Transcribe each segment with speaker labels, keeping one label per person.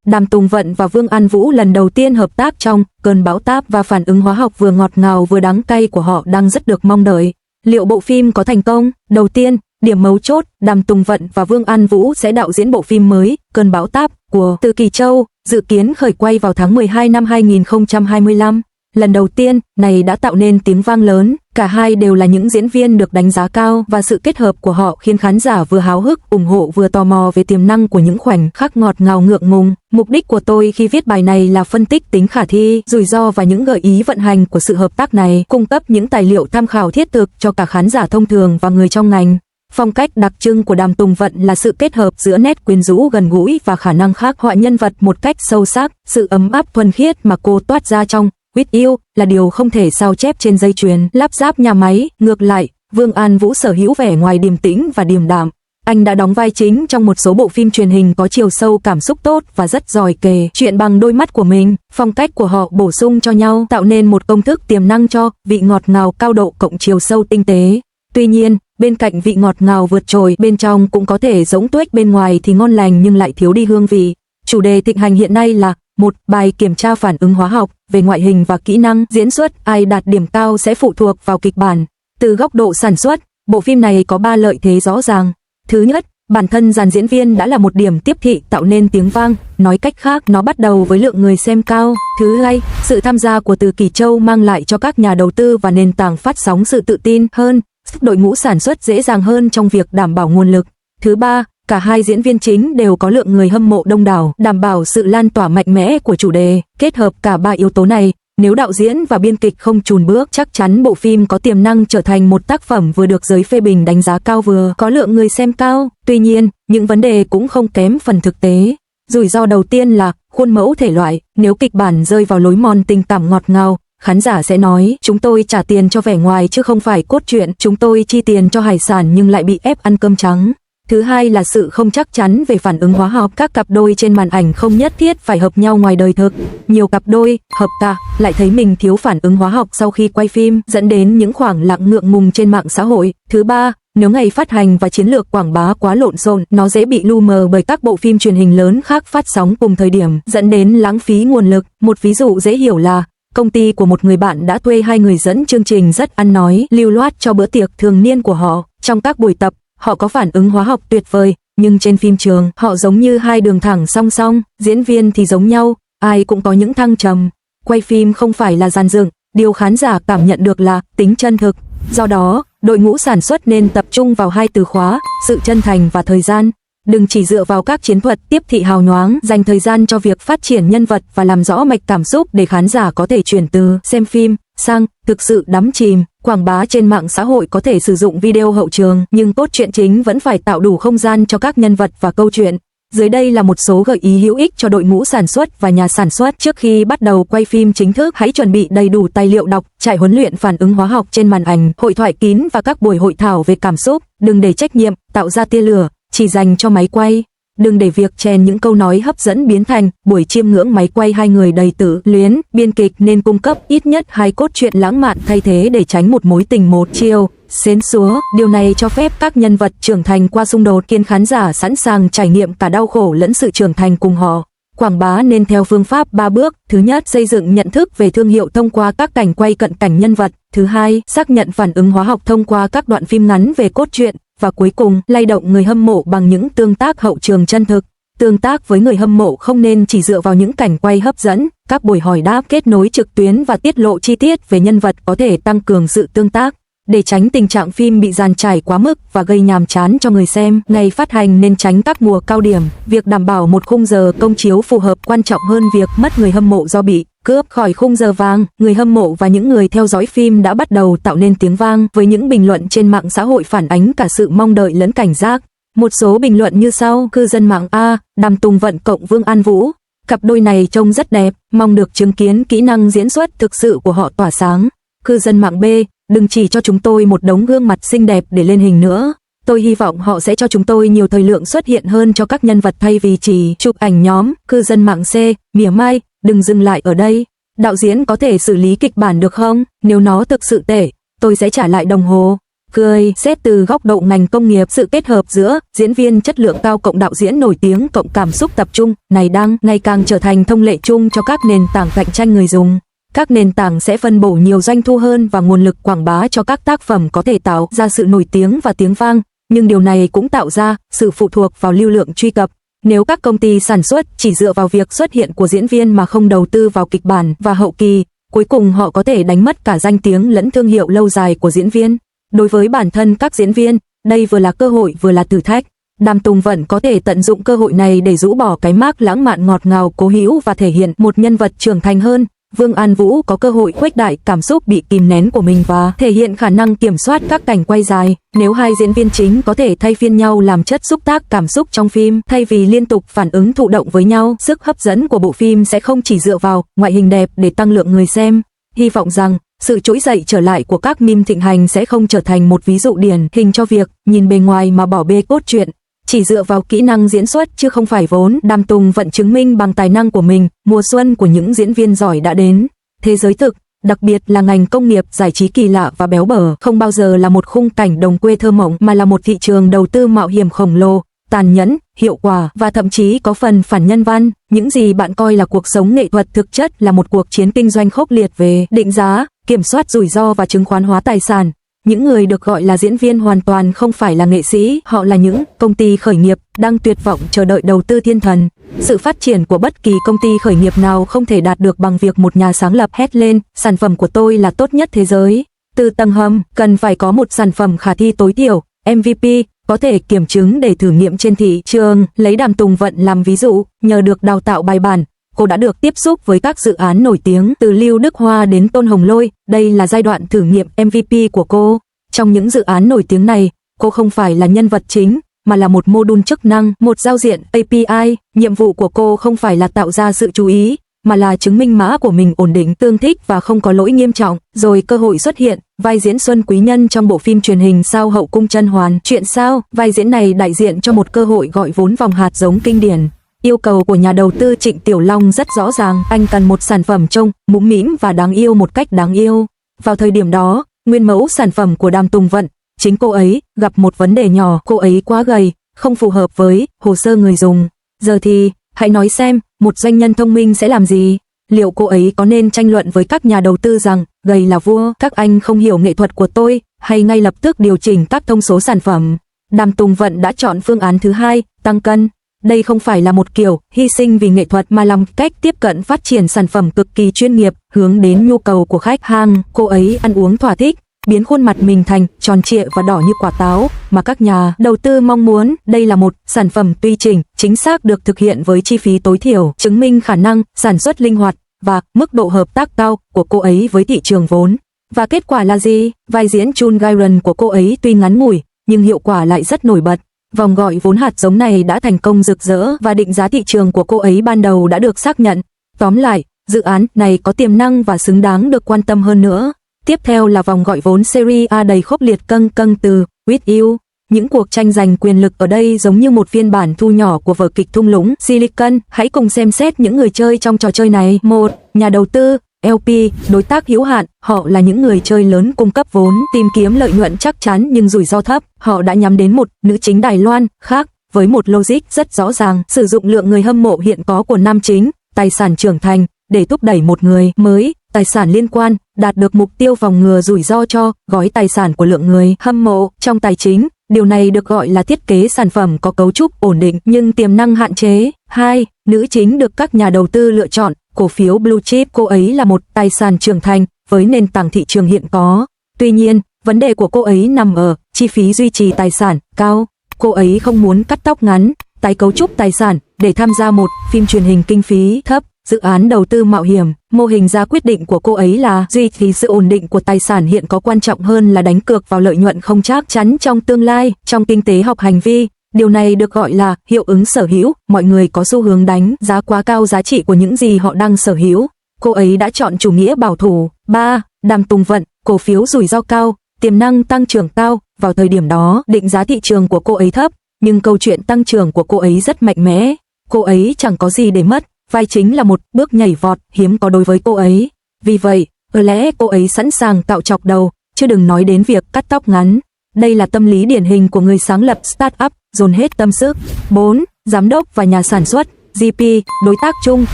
Speaker 1: Đàm Tùng Vận và Vương An Vũ lần đầu tiên hợp tác trong Cơn bão táp và phản ứng hóa học vừa ngọt ngào vừa đắng cay của họ đang rất được mong đợi. Liệu bộ phim có thành công? Đầu tiên, điểm mấu chốt, Đàm Tùng Vận và Vương An Vũ sẽ đạo diễn bộ phim mới Cơn bão táp của Từ Kỳ Châu, dự kiến khởi quay vào tháng 12 năm 2025. Lần đầu tiên, này đã tạo nên tiếng vang lớn, cả hai đều là những diễn viên được đánh giá cao và sự kết hợp của họ khiến khán giả vừa háo hức, ủng hộ vừa tò mò về tiềm năng của những khoảnh khắc ngọt ngào ngượng ngùng. Mục đích của tôi khi viết bài này là phân tích tính khả thi, rủi ro và những gợi ý vận hành của sự hợp tác này, cung cấp những tài liệu tham khảo thiết thực cho cả khán giả thông thường và người trong ngành. Phong cách đặc trưng của Đàm Tùng Vận là sự kết hợp giữa nét quyến rũ gần gũi và khả năng khắc họa nhân vật một cách sâu sắc, sự ấm áp thuần khiết mà cô toát ra trong With You là điều không thể sao chép trên dây chuyền lắp ráp nhà máy. Ngược lại, Vương An Vũ sở hữu vẻ ngoài điềm tĩnh và điềm đạm. Anh đã đóng vai chính trong một số bộ phim truyền hình có chiều sâu cảm xúc tốt và rất giỏi kể chuyện bằng đôi mắt của mình. Phong cách của họ bổ sung cho nhau, tạo nên một công thức tiềm năng cho vị ngọt ngào cao độ cộng chiều sâu tinh tế. Tuy nhiên, bên cạnh vị ngọt ngào vượt trội, bên trong cũng có thể giống tuếch, bên ngoài thì ngon lành nhưng lại thiếu đi hương vị. Chủ đề thịnh hành hiện nay là một bài kiểm tra phản ứng hóa học về ngoại hình và kỹ năng diễn xuất, ai đạt điểm cao sẽ phụ thuộc vào kịch bản. Từ góc độ sản xuất, bộ phim này có 3 lợi thế rõ ràng. Thứ nhất, bản thân dàn diễn viên đã là một điểm tiếp thị tạo nên tiếng vang, nói cách khác nó bắt đầu với lượng người xem cao. Thứ hai, sự tham gia của Từ Kỳ Châu mang lại cho các nhà đầu tư và nền tảng phát sóng sự tự tin hơn, giúp đội ngũ sản xuất dễ dàng hơn trong việc đảm bảo nguồn lực. Thứ ba, cả hai diễn viên chính đều có lượng người hâm mộ đông đảo, đảm bảo sự lan tỏa mạnh mẽ của chủ đề. Kết hợp cả 3 yếu tố này, nếu đạo diễn và biên kịch không chùn bước, chắc chắn bộ phim có tiềm năng trở thành một tác phẩm vừa được giới phê bình đánh giá cao vừa có lượng người xem cao. Tuy nhiên, những vấn đề cũng không kém phần thực tế. Rủi ro đầu tiên là khuôn mẫu thể loại. Nếu kịch bản rơi vào lối mòn tình cảm ngọt ngào, khán giả sẽ nói chúng tôi trả tiền cho vẻ ngoài chứ không phải cốt truyện, chúng tôi chi tiền cho hải sản nhưng lại bị ép ăn cơm trắng. Thứ hai là sự không chắc chắn về phản ứng hóa học, các cặp đôi trên màn ảnh không nhất thiết phải hợp nhau ngoài đời thực. Nhiều cặp đôi hợp tác lại thấy mình thiếu phản ứng hóa học sau khi quay phim, dẫn đến những khoảng lặng ngượng ngùng trên mạng xã hội. Thứ ba, nếu ngày phát hành và chiến lược quảng bá quá lộn xộn, nó dễ bị lu mờ bởi các bộ phim truyền hình lớn khác phát sóng cùng thời điểm, dẫn đến lãng phí nguồn lực. Một ví dụ dễ hiểu là công ty của một người bạn đã thuê 2 người dẫn chương trình rất ăn nói, lưu loát cho bữa tiệc thường niên của họ. Trong các buổi tập, họ có phản ứng hóa học tuyệt vời, nhưng trên phim trường, họ giống như 2 đường thẳng song song, diễn viên thì giống nhau, ai cũng có những thăng trầm. Quay phim không phải là dàn dựng, điều khán giả cảm nhận được là tính chân thực. Do đó, đội ngũ sản xuất nên tập trung vào 2 từ khóa, sự chân thành và thời gian. Đừng chỉ dựa vào các chiến thuật tiếp thị hào nhoáng, dành thời gian cho việc phát triển nhân vật và làm rõ mạch cảm xúc để khán giả có thể chuyển từ xem phim sang thực sự đắm chìm. Quảng bá trên mạng xã hội có thể sử dụng video hậu trường, nhưng cốt truyện chính vẫn phải tạo đủ không gian cho các nhân vật và câu chuyện. Dưới đây là một số gợi ý hữu ích cho đội ngũ sản xuất và nhà sản xuất. Trước khi bắt đầu quay phim chính thức, hãy chuẩn bị đầy đủ tài liệu đọc, trại huấn luyện phản ứng hóa học trên màn ảnh, hội thoại kín và các buổi hội thảo về cảm xúc. Đừng để trách nhiệm tạo ra tia lửa chỉ dành cho máy quay. Đừng để việc chèn những câu nói hấp dẫn biến thành buổi chiêm ngưỡng máy quay 2 người đầy tự luyến. Biên kịch nên cung cấp ít nhất 2 cốt truyện lãng mạn thay thế để tránh một mối tình một chiều xến xúa. Điều này cho phép các nhân vật trưởng thành qua xung đột, khiến khán giả sẵn sàng trải nghiệm cả đau khổ lẫn sự trưởng thành cùng họ. Quảng bá nên theo phương pháp 3 bước. Thứ nhất, xây dựng nhận thức về thương hiệu thông qua các cảnh quay cận cảnh nhân vật. Thứ hai, xác nhận phản ứng hóa học thông qua các đoạn phim ngắn về cốt truyện. Và cuối cùng, lay động người hâm mộ bằng những tương tác hậu trường chân thực. Tương tác với người hâm mộ không nên chỉ dựa vào những cảnh quay hấp dẫn, các buổi hỏi đáp, kết nối trực tuyến và tiết lộ chi tiết về nhân vật có thể tăng cường sự tương tác. Để tránh tình trạng phim bị dàn trải quá mức và gây nhàm chán cho người xem, ngày phát hành nên tránh các mùa cao điểm. Việc đảm bảo một khung giờ công chiếu phù hợp quan trọng hơn việc mất người hâm mộ do bị cướp khỏi khung giờ vàng. Người hâm mộ và những người theo dõi phim đã bắt đầu tạo nên tiếng vang, với những bình luận trên mạng xã hội phản ánh cả sự mong đợi lẫn cảnh giác. Một số bình luận như sau: cư dân mạng A, Đàm Tùng Vận cộng Vương An Vũ. Cặp đôi này trông rất đẹp, mong được chứng kiến kỹ năng diễn xuất thực sự của họ tỏa sáng. Cư dân mạng B, đừng chỉ cho chúng tôi một đống gương mặt xinh đẹp để lên hình nữa. Tôi hy vọng họ sẽ cho chúng tôi nhiều thời lượng xuất hiện hơn cho các nhân vật thay vì chỉ chụp ảnh nhóm. Cư dân mạng C, mỉa mai, đừng dừng lại ở đây. Đạo diễn có thể xử lý kịch bản được không? Nếu nó thực sự tệ, tôi sẽ trả lại đồng hồ. cười. Xét từ góc độ ngành công nghiệp, sự kết hợp giữa diễn viên chất lượng cao cộng đạo diễn nổi tiếng cộng cảm xúc tập trung này đang ngày càng trở thành thông lệ chung cho các nền tảng cạnh tranh người dùng. Các nền tảng sẽ phân bổ nhiều doanh thu hơn và nguồn lực quảng bá cho các tác phẩm có thể tạo ra sự nổi tiếng và tiếng vang, nhưng điều này cũng tạo ra sự phụ thuộc vào lưu lượng truy cập. Nếu các công ty sản xuất chỉ dựa vào việc xuất hiện của diễn viên mà không đầu tư vào kịch bản và hậu kỳ, cuối cùng họ có thể đánh mất cả danh tiếng lẫn thương hiệu lâu dài của diễn viên. Đối với bản thân các diễn viên, đây vừa là cơ hội vừa là thử thách. Đàm Tùng Vận có thể tận dụng cơ hội này để rũ bỏ cái mác lãng mạn ngọt ngào cố hữu và thể hiện một nhân vật trưởng thành hơn. Vương An Vũ có cơ hội khuếch đại cảm xúc bị kìm nén của mình và thể hiện khả năng kiểm soát các cảnh quay dài. Nếu hai diễn viên chính có thể thay phiên nhau làm chất xúc tác cảm xúc trong phim, thay vì liên tục phản ứng thụ động với nhau, sức hấp dẫn của bộ phim sẽ không chỉ dựa vào ngoại hình đẹp để tăng lượng người xem. Hy vọng rằng sự trỗi dậy trở lại của các meme thịnh hành sẽ không trở thành một ví dụ điển hình cho việc nhìn bề ngoài mà bỏ bê cốt truyện, chỉ dựa vào kỹ năng diễn xuất chứ không phải vốn. Đàm Tùng Vận chứng minh bằng tài năng của mình, mùa xuân của những diễn viên giỏi đã đến. Thế giới thực, đặc biệt là ngành công nghiệp giải trí kỳ lạ và béo bở, không bao giờ là một khung cảnh đồng quê thơ mộng mà là một thị trường đầu tư mạo hiểm khổng lồ, tàn nhẫn, hiệu quả và thậm chí có phần phản nhân văn. Những gì bạn coi là cuộc sống nghệ thuật thực chất là một cuộc chiến kinh doanh khốc liệt về định giá, kiểm soát rủi ro và chứng khoán hóa tài sản. Những người được gọi là diễn viên hoàn toàn không phải là nghệ sĩ, họ là những công ty khởi nghiệp đang tuyệt vọng chờ đợi đầu tư thiên thần. Sự phát triển của bất kỳ công ty khởi nghiệp nào không thể đạt được bằng việc một nhà sáng lập hét lên, sản phẩm của tôi là tốt nhất thế giới. Từ tầng hầm, cần phải có một sản phẩm khả thi tối thiểu, MVP, có thể kiểm chứng để thử nghiệm trên thị trường. Lấy Đàm Tùng Vận làm ví dụ, nhờ được đào tạo bài bản, cô đã được tiếp xúc với các dự án nổi tiếng từ Lưu Đức Hoa đến Tôn Hồng Lôi. Đây là giai đoạn thử nghiệm MVP của cô. Trong những dự án nổi tiếng này, cô không phải là nhân vật chính, mà là một mô đun chức năng, một giao diện API. Nhiệm vụ của cô không phải là tạo ra sự chú ý, mà là chứng minh mã của mình ổn định, tương thích và không có lỗi nghiêm trọng. Rồi cơ hội xuất hiện, vai diễn Xuân Quý Nhân trong bộ phim truyền hình Sao Hậu Cung甄Hoàn. Chuyện sao, vai diễn này đại diện cho một cơ hội gọi vốn vòng hạt giống kinh điển. Yêu cầu của nhà đầu tư Trịnh Tiểu Long rất rõ ràng, anh cần một sản phẩm trông mũm mĩm và đáng yêu một cách đáng yêu. Vào thời điểm đó, nguyên mẫu sản phẩm của Đàm Tùng Vận, chính cô ấy, gặp một vấn đề nhỏ, cô ấy quá gầy, không phù hợp với hồ sơ người dùng. Giờ thì, hãy nói xem, một doanh nhân thông minh sẽ làm gì? Liệu cô ấy có nên tranh luận với các nhà đầu tư rằng, gầy là vua, các anh không hiểu nghệ thuật của tôi, hay ngay lập tức điều chỉnh các thông số sản phẩm? Đàm Tùng Vận đã chọn phương án thứ hai, tăng cân. Đây không phải là một kiểu hy sinh vì nghệ thuật mà là cách tiếp cận phát triển sản phẩm cực kỳ chuyên nghiệp, hướng đến nhu cầu của khách hàng. Cô ấy ăn uống thỏa thích, biến khuôn mặt mình thành tròn trịa và đỏ như quả táo mà các nhà đầu tư mong muốn. Đây là một sản phẩm tùy chỉnh, chính xác được thực hiện với chi phí tối thiểu, chứng minh khả năng sản xuất linh hoạt và mức độ hợp tác cao của cô ấy với thị trường vốn. Và kết quả là gì? Vai diễn Chun Gairan của cô ấy tuy ngắn ngủi, nhưng hiệu quả lại rất nổi bật. Vòng gọi vốn hạt giống này đã thành công rực rỡ và định giá thị trường của cô ấy ban đầu đã được xác nhận. Tóm lại, dự án này có tiềm năng và xứng đáng được quan tâm hơn nữa. Tiếp theo là vòng gọi vốn Series A đầy khốc liệt căng từ With You. Những cuộc tranh giành quyền lực ở đây giống như một phiên bản thu nhỏ của vở kịch thung lũng Silicon. Hãy cùng xem xét những người chơi trong trò chơi này. 1. Nhà đầu tư, LP, đối tác hữu hạn. Họ là những người chơi lớn cung cấp vốn, tìm kiếm lợi nhuận chắc chắn nhưng rủi ro thấp. Họ đã nhắm đến một nữ chính Đài Loan khác với một logic rất rõ ràng, sử dụng lượng người hâm mộ hiện có của nam chính, tài sản trưởng thành để thúc đẩy một người mới, tài sản liên quan, đạt được mục tiêu phòng ngừa rủi ro cho gói tài sản của lượng người hâm mộ trong tài chính. Điều này được gọi là thiết kế sản phẩm có cấu trúc ổn định nhưng tiềm năng hạn chế. 2. Nữ chính được các nhà đầu tư lựa chọn, cổ phiếu blue chip. Cô ấy là một tài sản trưởng thành với nền tảng thị trường hiện có. Tuy nhiên, vấn đề của cô ấy nằm ở chi phí duy trì tài sản cao. Cô ấy không muốn cắt tóc ngắn, tái cấu trúc tài sản để tham gia một phim truyền hình kinh phí thấp. Dự án đầu tư mạo hiểm, mô hình ra quyết định của cô ấy là duy trì sự ổn định của tài sản hiện có quan trọng hơn là đánh cược vào lợi nhuận không chắc chắn trong tương lai. Trong kinh tế học hành vi, điều này được gọi là hiệu ứng sở hữu. Mọi người có xu hướng đánh giá quá cao giá trị của những gì họ đang sở hữu. Cô ấy đã chọn chủ nghĩa bảo thủ. 3. Đàm Tùng Vận, cổ phiếu rủi ro cao, tiềm năng tăng trưởng cao. Vào thời điểm đó, định giá thị trường của cô ấy thấp, nhưng câu chuyện tăng trưởng của cô ấy rất mạnh mẽ. Cô ấy chẳng có gì để mất. Vai chính là một bước nhảy vọt hiếm có đối với cô ấy. Vì vậy, có lẽ cô ấy sẵn sàng cạo chọc đầu, chứ đừng nói đến việc cắt tóc ngắn. đây là tâm lý điển hình của người sáng lập startup, dồn hết tâm sức. 4. Giám đốc và nhà sản xuất, GP, đối tác chung,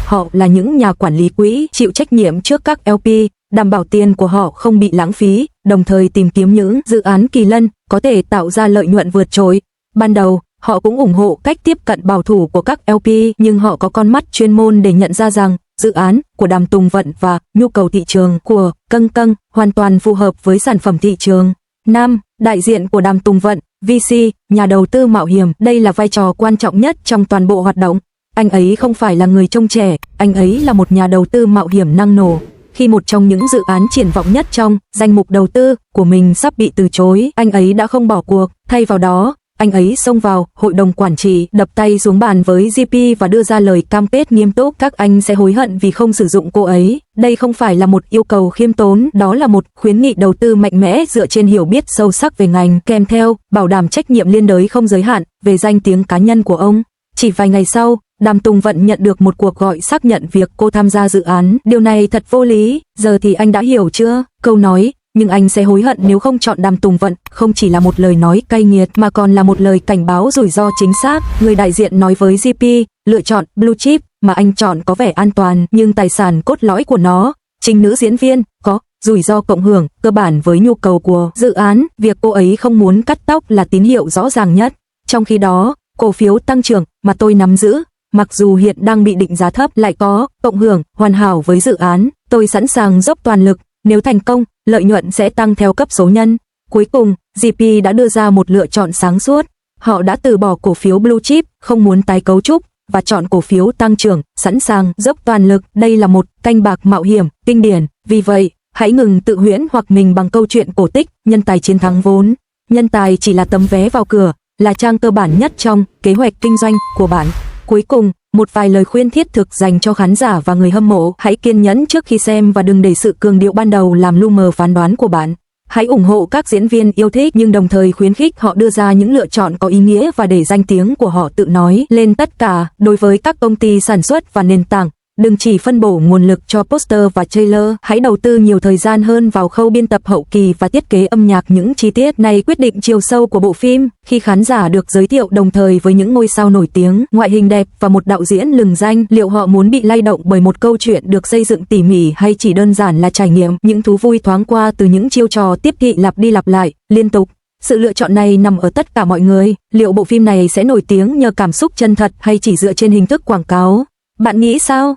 Speaker 1: họ là những nhà quản lý quỹ, chịu trách nhiệm trước các LP, đảm bảo tiền của họ không bị lãng phí, đồng thời tìm kiếm những dự án kỳ lân có thể tạo ra lợi nhuận vượt trội. Ban đầu, họ cũng ủng hộ cách tiếp cận bảo thủ của các LP, nhưng họ có con mắt chuyên môn để nhận ra rằng dự án của Đàm Tùng Vận và nhu cầu thị trường của Câng Câng hoàn toàn phù hợp với sản phẩm thị trường. 5. Đại diện của Đàm Tùng Vận, VC, nhà đầu tư mạo hiểm, đây là vai trò quan trọng nhất trong toàn bộ hoạt động. Anh ấy không phải là người trông trẻ, anh ấy là một nhà đầu tư mạo hiểm năng nổ. Khi một trong những dự án triển vọng nhất trong danh mục đầu tư của mình sắp bị từ chối, anh ấy đã không bỏ cuộc, thay vào đó, anh ấy xông vào hội đồng quản trị, đập tay xuống bàn với GP và đưa ra lời cam kết nghiêm túc: các anh sẽ hối hận vì không sử dụng cô ấy. Đây không phải là một yêu cầu khiêm tốn, đó là một khuyến nghị đầu tư mạnh mẽ dựa trên hiểu biết sâu sắc về ngành, kèm theo bảo đảm trách nhiệm liên đới không giới hạn về danh tiếng cá nhân của ông. Chỉ vài ngày sau, Đàm Tùng Vận nhận được một cuộc gọi xác nhận việc cô tham gia dự án. Điều này thật vô lý, giờ thì anh đã hiểu chưa? Câu nói nhưng anh sẽ hối hận nếu không chọn Đàm Tùng Vận không chỉ là một lời nói cay nghiệt mà còn là một lời cảnh báo rủi ro chính xác. Người đại diện nói với GP, lựa chọn Blue Chip mà anh chọn có vẻ an toàn, nhưng tài sản cốt lõi của nó, chính nữ diễn viên, có rủi ro cộng hưởng cơ bản với nhu cầu của dự án. Việc cô ấy không muốn cắt tóc là tín hiệu rõ ràng nhất. Trong khi đó, cổ phiếu tăng trưởng mà tôi nắm giữ, mặc dù hiện đang bị định giá thấp, lại có cộng hưởng hoàn hảo với dự án. Tôi sẵn sàng dốc toàn lực, nếu thành công, lợi nhuận sẽ tăng theo cấp số nhân. Cuối cùng, GP đã đưa ra một lựa chọn sáng suốt. Họ đã từ bỏ cổ phiếu Blue Chip, không muốn tái cấu trúc, và chọn cổ phiếu tăng trưởng, sẵn sàng dốc toàn lực. Đây là một canh bạc mạo hiểm, kinh điển. Vì vậy, hãy ngừng tự huyễn hoặc mình bằng câu chuyện cổ tích, nhân tài chiến thắng vốn. Nhân tài chỉ là tấm vé vào cửa, là trang cơ bản nhất trong kế hoạch kinh doanh của bạn. Cuối cùng, một vài lời khuyên thiết thực dành cho khán giả và người hâm mộ: hãy kiên nhẫn trước khi xem và đừng để sự cường điệu ban đầu làm lu mờ phán đoán của bạn. Hãy ủng hộ các diễn viên yêu thích nhưng đồng thời khuyến khích họ đưa ra những lựa chọn có ý nghĩa và để danh tiếng của họ tự nói lên tất cả. Đối với các công ty sản xuất và nền tảng, đừng chỉ phân bổ nguồn lực cho poster và trailer, hãy đầu tư nhiều thời gian hơn vào khâu biên tập hậu kỳ và thiết kế âm nhạc. Những chi tiết này quyết định chiều sâu của bộ phim. Khi khán giả được giới thiệu đồng thời với những ngôi sao nổi tiếng, ngoại hình đẹp và một đạo diễn lừng danh, liệu họ muốn bị lay động bởi một câu chuyện được xây dựng tỉ mỉ hay chỉ đơn giản là trải nghiệm những thú vui thoáng qua từ những chiêu trò tiếp thị lặp đi lặp lại, liên tục? Sự lựa chọn này nằm ở tất cả mọi người. Liệu bộ phim này sẽ nổi tiếng nhờ cảm xúc chân thật hay chỉ dựa trên hình thức quảng cáo? Bạn nghĩ sao?